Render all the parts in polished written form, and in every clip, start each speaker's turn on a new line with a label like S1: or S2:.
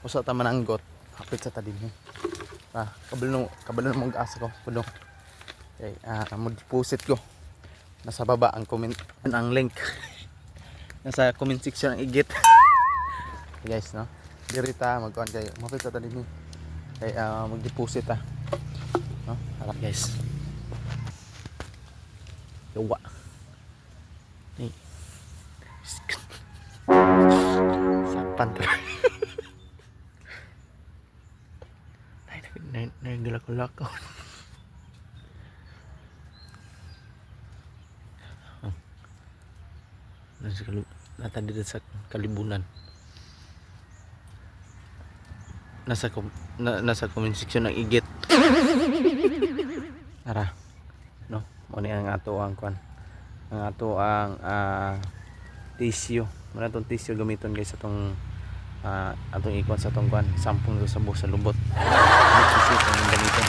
S1: usa ta mananggot hapit sa tadim mo. Kabalo mong asa ko puno. Okay, mag-deposit ko. Nasa baba ang comment, ang link. Nasa comment section ang igit. Guys, no? Dirita magkuhan kayo. Mapit sa talim mo. Okay, mag-deposit no? Harap guys. Yawa. Hey. Sapan to. Naggalak-galak ako. Nata dito sa kalibunan. Nasa comment section ng igit. Tara. No, mo ni ang ato ang kwan. Ang ato ang tissue. Muna tong tissue gamiton guys atong atong ikon sa tong kwan, sampung sa buhok sa lubot. Tissue ang gamiton.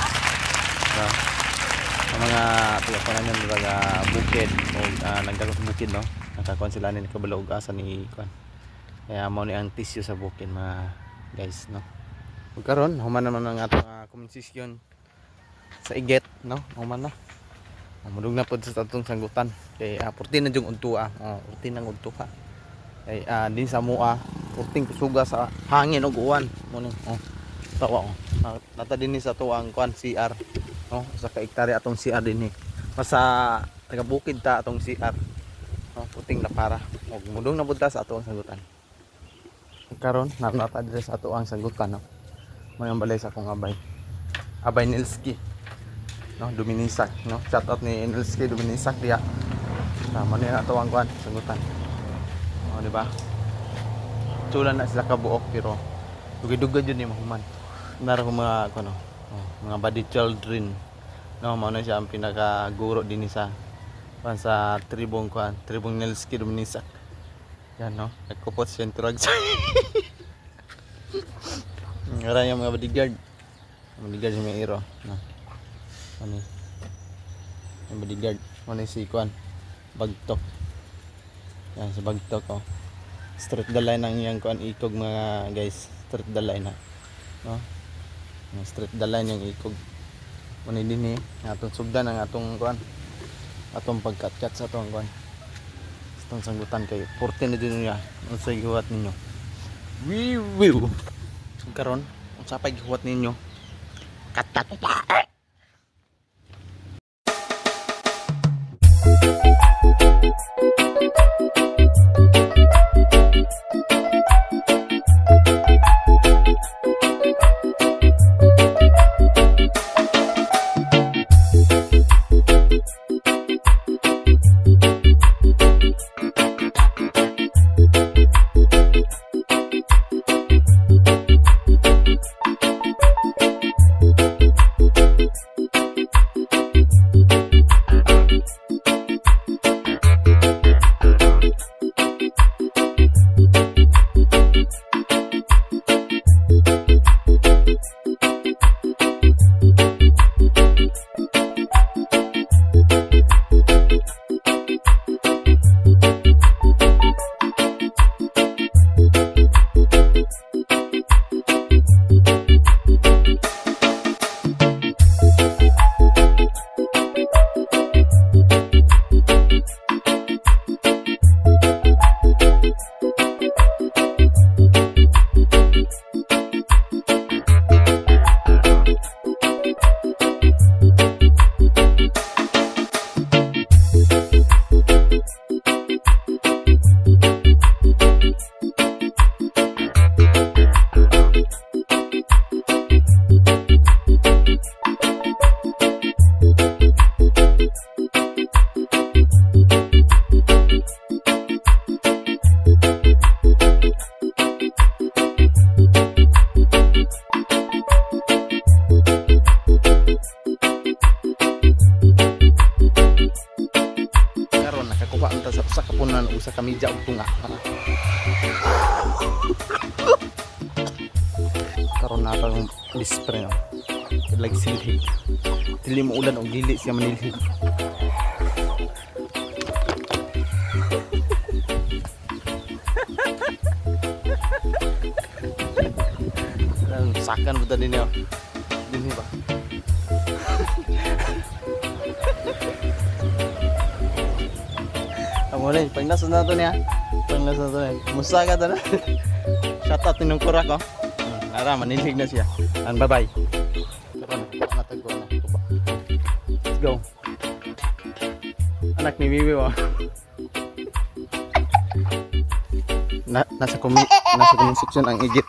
S1: Ang mga tuwa-tuwa mga bukid o nagdalo sa bukid, no? Nakakuan sila ni kabalo ug asa ni kwan. Kaya mo ni ang tissue sa bukid mga guys, no? Ug karon human naman ang atong comment section sa igit, no? Human na. Mudug na pod sa atong sanggutan. Kay 14 na jung udtua. 14 nang udtua. Kay din sa mua 14 kusuga sa hangin ug uwan mo ni. Tawa ko. Nata din ni sa tuang kwan CR. No, sa ka-hektarya atong CR din ni. Masa taga bukid ta atong CR. No, puting na para. Og mudong na budta sa atong sagutan. Karon nata diri sa atong sagutan, no. Mo yung balay sa akong abay. Abay Nilski. No, Duminisak, no. Shout out ni Nilski Duminisak dia. Tama ni ato ang kwan sagutan. Oh, di ba? Tulan na sila kabuok pero dugay-dugay jud ni mahuman. Nara ko mga ano, mga body children. No, mao na siya ang pinaka-guro din sa tribong kwan, tribong Nilski Duminisak. Yan, no. Nagkupot siya ng drugs. Ngaran yung mga bodyguard. Bodyguard si Meiro, no. Ano? Yung bodyguard, ano si kwan, Bagtok. Yan si Bagtok, oh. Straight the line ang yang kwan ikog mga guys. Straight the line na. No? Straight the line yung ikog. Ano din atong sugdan ang atong kwan. Atong pagkat-kat sa atong kwan. Atong sanggutan kayo. 14 na din niya. Ano sa gihuwat ninyo? Wiwiw. Karon, unsa pa gihuwat ninyo? Katat. sa kapunan o sa kamidya o tunga karon na akong dispre no like silhig dili mo ulan o dili siya manilhig. Ang sakan mo din niyo. Din ba? Amo na, panglas na to niya. Panglas na to niya. Musa ka na. Shout out ninong kurak ko. Ara, manilig na siya. And bye-bye. Karon, natag ko na. Let's go. Anak ni Bibi mo. Nasa comment section ang igit.